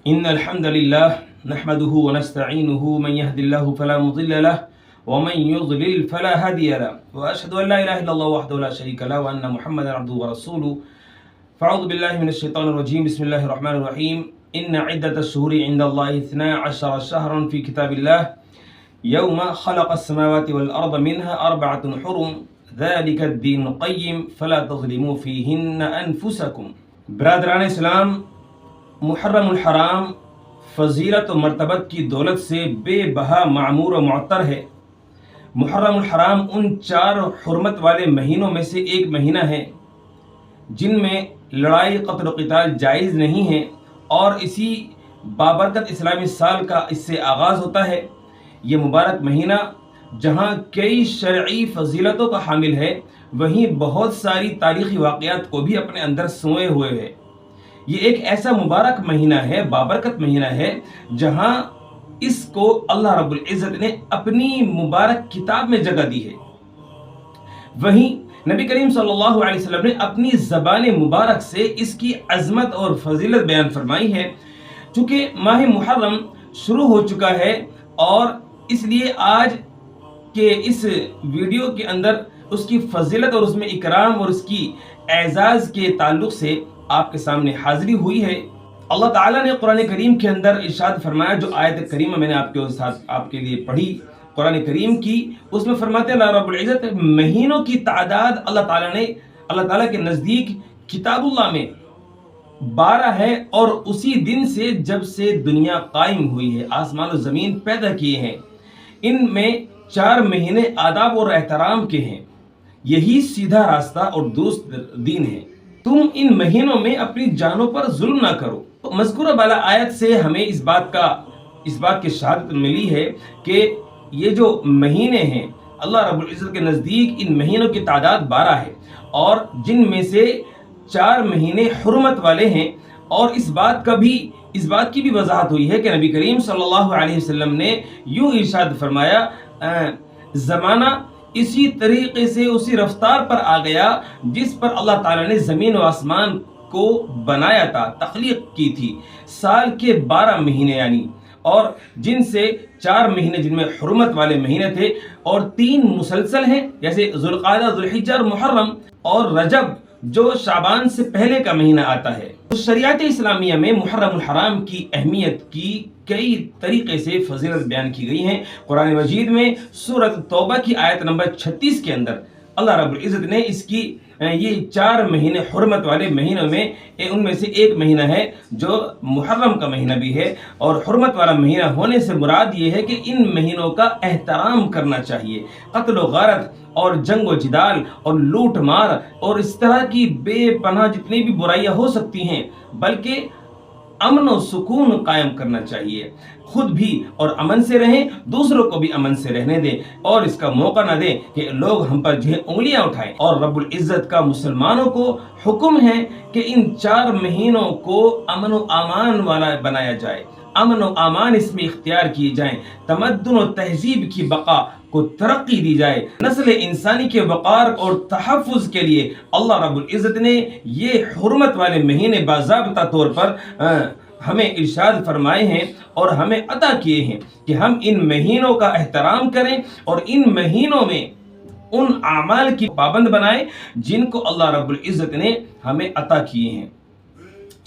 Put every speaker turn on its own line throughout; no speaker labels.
إن الحمد لله نحمده ونستعينه من يهد الله فلا مضل له ومن يضلل فلا هادي له وأشهد أن لا إله إلا الله وحده لا شريك له وأن محمدا عبده ورسوله فأعوذ بالله من الشيطان الرجيم بسم الله الرحمن الرحيم إن عدة الشهور عند الله 12 شهرا في كتاب الله يوم خلق السماوات والأرض منها 4 حرم ذلك الدين القيم فلا تظلموا فيهن أنفسكم. برادران اسلام، محرم الحرام فضیلت و مرتبت کی دولت سے بے بہا معمور و معطر ہے. محرم الحرام ان 4 حرمت والے مہینوں میں سے ایک مہینہ ہے جن میں لڑائی قتل و قتال جائز نہیں ہے، اور اسی بابرکت اسلامی سال کا اس سے آغاز ہوتا ہے. یہ مبارک مہینہ جہاں کئی شرعی فضیلتوں کا حامل ہے، وہیں بہت ساری تاریخی واقعات کو بھی اپنے اندر سوئے ہوئے ہے. یہ ایک ایسا مبارک مہینہ ہے، بابرکت مہینہ ہے، جہاں اس کو اللہ رب العزت نے اپنی مبارک کتاب میں جگہ دی ہے. وہیں نبی کریم صلی اللہ علیہ وسلم نے اپنی زبان مبارک سے اس کی عظمت اور فضیلت بیان فرمائی ہے. چونکہ ماہ محرم شروع ہو چکا ہے، اور اس لیے آج کے اس ویڈیو کے اندر اس کی فضیلت اور اس میں اکرام اور اس کی اعزاز کے تعلق سے آپ کے سامنے حاضری ہوئی ہے. اللہ تعالیٰ نے قرآن کریم کے اندر ارشاد فرمایا، جو آیت کریمہ میں نے آپ کے لیے پڑھی قرآن کریم کی، اس میں فرماتے ہیں اللہ رب العزت مہینوں کی تعداد اللہ تعالیٰ کے نزدیک کتاب اللہ میں 12 ہے، اور اسی دن سے جب سے دنیا قائم ہوئی ہے، آسمان و زمین پیدا کیے ہیں، ان میں 4 مہینے آداب اور احترام کے ہیں. یہی سیدھا راستہ اور درست دین ہے. تم ان مہینوں میں اپنی جانوں پر ظلم نہ کرو. تو مذکورہ بالا آیت سے ہمیں اس بات کی شہادت ملی ہے کہ یہ جو مہینے ہیں اللہ رب العزت کے نزدیک ان مہینوں کی تعداد 12 ہے، اور جن میں سے 4 مہینے حرمت والے ہیں. اور اس بات کی بھی وضاحت ہوئی ہے کہ نبی کریم صلی اللہ علیہ وسلم نے یوں ارشاد فرمایا، زمانہ اسی طریقے سے اسی رفتار پر آ گیا جس پر اللہ تعالیٰ نے زمین و آسمان کو بنایا تھا، تخلیق کی تھی. سال کے 12 مہینے یعنی، اور جن سے 4 مہینے جن میں حرمت والے مہینے تھے، اور 3 مسلسل ہیں جیسے ذوالقعدہ، ذوالحجہ اور محرم، اور رجب جو شعبان سے پہلے کا مہینہ آتا ہے. شریعت اسلامیہ میں محرم الحرام کی اہمیت کی کئی طریقے سے فضیلت بیان کی گئی ہیں. قرآن مجید میں سورۃ توبہ کی آیت نمبر 36 کے اندر اللہ رب العزت نے یہ 4 مہینے حرمت والے مہینوں میں ان میں سے ایک مہینہ ہے جو محرم کا مہینہ بھی ہے. اور حرمت والا مہینہ ہونے سے مراد یہ ہے کہ ان مہینوں کا احترام کرنا چاہیے. قتل و غارت اور جنگ و جدال اور لوٹ مار اور اس طرح کی بے پناہ جتنی بھی برائیاں ہو سکتی ہیں، بلکہ امن و سکون قائم کرنا چاہیے. خود بھی اور امن سے رہیں، دوسروں کو بھی امن سے رہنے دیں، اور اس کا موقع نہ دیں کہ لوگ ہم پر انگلیاں اٹھائیں. اور رب العزت کا مسلمانوں کو حکم ہے کہ ان 4 مہینوں کو امن و امان والا بنایا جائے، امن و امان اس میں اختیار کیے جائیں، تمدن و تہذیب کی بقا کو ترقی دی جائے. نسل انسانی کے وقار اور تحفظ کے لیے اللہ رب العزت نے یہ حرمت والے مہینے باضابطہ طور پر ہمیں ارشاد فرمائے ہیں اور ہمیں عطا کیے ہیں کہ ہم ان مہینوں کا احترام کریں اور ان مہینوں میں ان اعمال کی پابند بنائیں جن کو اللہ رب العزت نے ہمیں عطا کیے ہیں.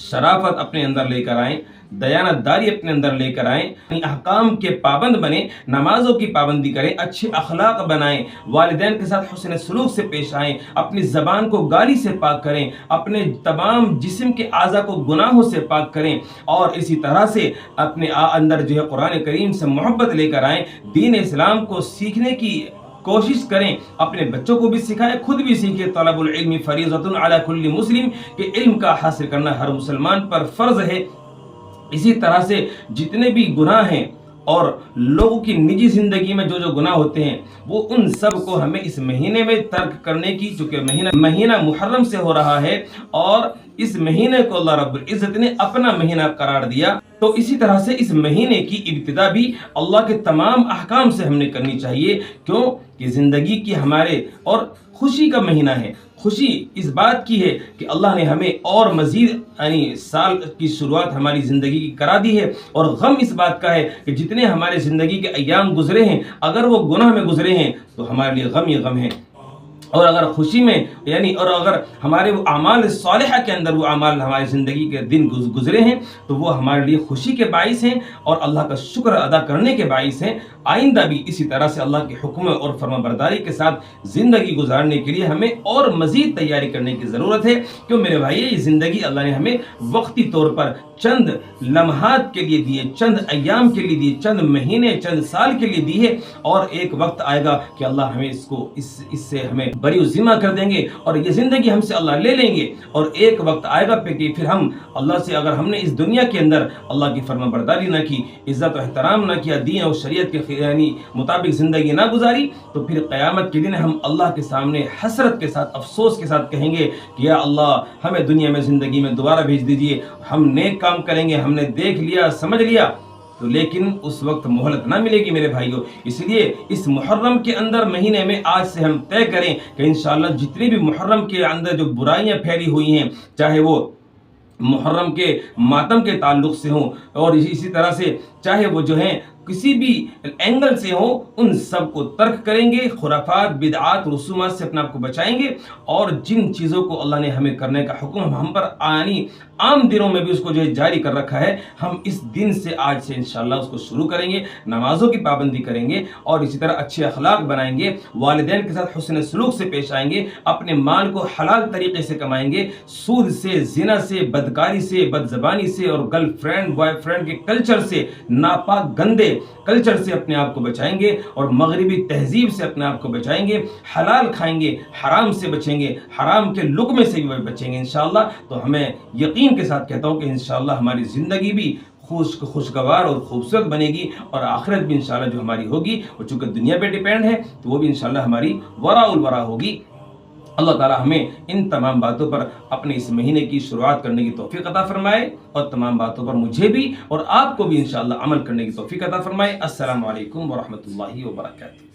شرافت اپنے اندر لے کر آئیں، دیانت داری اپنے اندر لے کر آئیں، احکام کے پابند بنیں، نمازوں کی پابندی کریں، اچھے اخلاق بنائیں، والدین کے ساتھ حسن سلوک سے پیش آئیں، اپنی زبان کو گالی سے پاک کریں، اپنے تمام جسم کے اعضاء کو گناہوں سے پاک کریں، اور اسی طرح سے اپنے اندر قرآن کریم سے محبت لے کر آئیں. دین اسلام کو سیکھنے کی کوشش کریں، اپنے بچوں کو بھی سکھائیں، خود بھی سیکھیں. طلب العلم فریضۃ علی کل مسلم، کہ علم کا حاصل کرنا ہر مسلمان پر فرض ہے. اسی طرح سے جتنے بھی گناہ ہیں اور لوگوں کی نجی زندگی میں جو گناہ ہوتے ہیں، وہ ان سب کو ہمیں اس مہینے میں ترک کرنے کی، چونکہ مہینہ محرم سے ہو رہا ہے، اور اس مہینے کو اللہ رب العزت نے اپنا مہینہ قرار دیا، تو اسی طرح سے اس مہینے کی ابتدا بھی اللہ کے تمام احکام سے ہم نے کرنی چاہیے، کیوں کہ زندگی کی ہمارے اور خوشی کا مہینہ ہے۔ خوشی اس بات کی ہے کہ اللہ نے ہمیں اور مزید یعنی سال کی شروعات ہماری زندگی کی کرا دی ہے، اور غم اس بات کا ہے کہ جتنے ہمارے زندگی کے ایام گزرے ہیں اگر وہ گناہ میں گزرے ہیں تو ہمارے لیے غم ہی غم ہے، اور اگر خوشی میں یعنی اور اگر ہمارے وہ اعمال صالحہ کے اندر وہ اعمال ہماری زندگی کے دن گزرے ہیں تو وہ ہمارے لیے خوشی کے باعث ہیں اور اللہ کا شکر ادا کرنے کے باعث ہیں۔ آئندہ بھی اسی طرح سے اللہ کے حکم اور فرما برداری کے ساتھ زندگی گزارنے کے لیے ہمیں اور مزید تیاری کرنے کی ضرورت ہے، کیوں میرے بھائی یہ زندگی اللہ نے ہمیں وقتی طور پر چند لمحات کے لیے دیے، چند ایام کے لیے دیے، چند مہینے چند سال کے لیے دی ہے، اور ایک وقت آئے گا کہ اللہ ہمیں اس سے ہمیں بری و ذمہ کر دیں گے اور یہ زندگی ہم سے اللہ لے لیں گے، اور ایک وقت آئے گا کہ پھر ہم اللہ سے اگر ہم نے اس دنیا کے اندر اللہ کی فرما برداری نہ کی، عزت و احترام نہ کیا، دین اور شریعت کے یعنی مطابق زندگی نہ گزاری، تو پھر قیامت کے دن ہم اللہ کے سامنے حسرت کے ساتھ افسوس کے ساتھ کہیں گے کہ یا اللہ ہمیں دنیا میں زندگی میں دوبارہ بھیج دیجیے، ہم نیک کام کریں گے، ہم نے دیکھ لیا سمجھ لیا، تو لیکن اس وقت مہلت نہ ملے گی میرے بھائیوں۔ اس لیے اس محرم کے اندر مہینے میں آج سے ہم طے کریں کہ انشاءاللہ جتنی بھی محرم کے اندر جو برائیاں پھیلی ہوئی ہیں، چاہے وہ محرم کے ماتم کے تعلق سے ہوں اور اسی طرح سے چاہے وہ جو ہیں کسی بھی اینگل سے ہوں، ان سب کو ترک کریں گے، خرافات بدعات رسومات سے اپنے آپ کو بچائیں گے، اور جن چیزوں کو اللہ نے ہمیں کرنے کا حکم ہم پر یعنی عام دنوں میں بھی اس کو جو ہے جاری کر رکھا ہے، ہم اس دن سے آج سے انشاءاللہ اس کو شروع کریں گے، نمازوں کی پابندی کریں گے، اور اسی طرح اچھے اخلاق بنائیں گے، والدین کے ساتھ حسن سلوک سے پیش آئیں گے، اپنے مال کو حلال طریقے سے کمائیں گے، سود سے، زنا سے، بدکاری سے، بد زبانی سے اور گرل فرینڈ بوائے فرینڈ کے کلچر سے، ناپاک گندے کلچر سے اپنے آپ کو بچائیں گے، اور مغربی تہذیب سے اپنے آپ کو بچائیں گے، حلال کھائیں گے، حرام سے بچیں گے، حرام کے لقمے سے بھی بچیں گے انشاءاللہ۔ تو ہمیں یقین کے ساتھ کہتا ہوں کہ انشاءاللہ ہماری زندگی بھی خوشگوار اور خوبصورت بنے گی، اور آخرت بھی انشاءاللہ جو ہماری ہوگی وہ چونکہ دنیا پہ ڈیپینڈ ہے تو وہ بھی انشاءاللہ ہماری وراء الورا ہوگی۔ اللہ تعالی ہمیں ان تمام باتوں پر اپنے اس مہینے کی شروعات کرنے کی توفیق عطا فرمائے، اور تمام باتوں پر مجھے بھی اور آپ کو بھی انشاءاللہ عمل کرنے کی توفیق عطا فرمائے۔ السلام علیکم ورحمۃ اللہ وبرکاتہ۔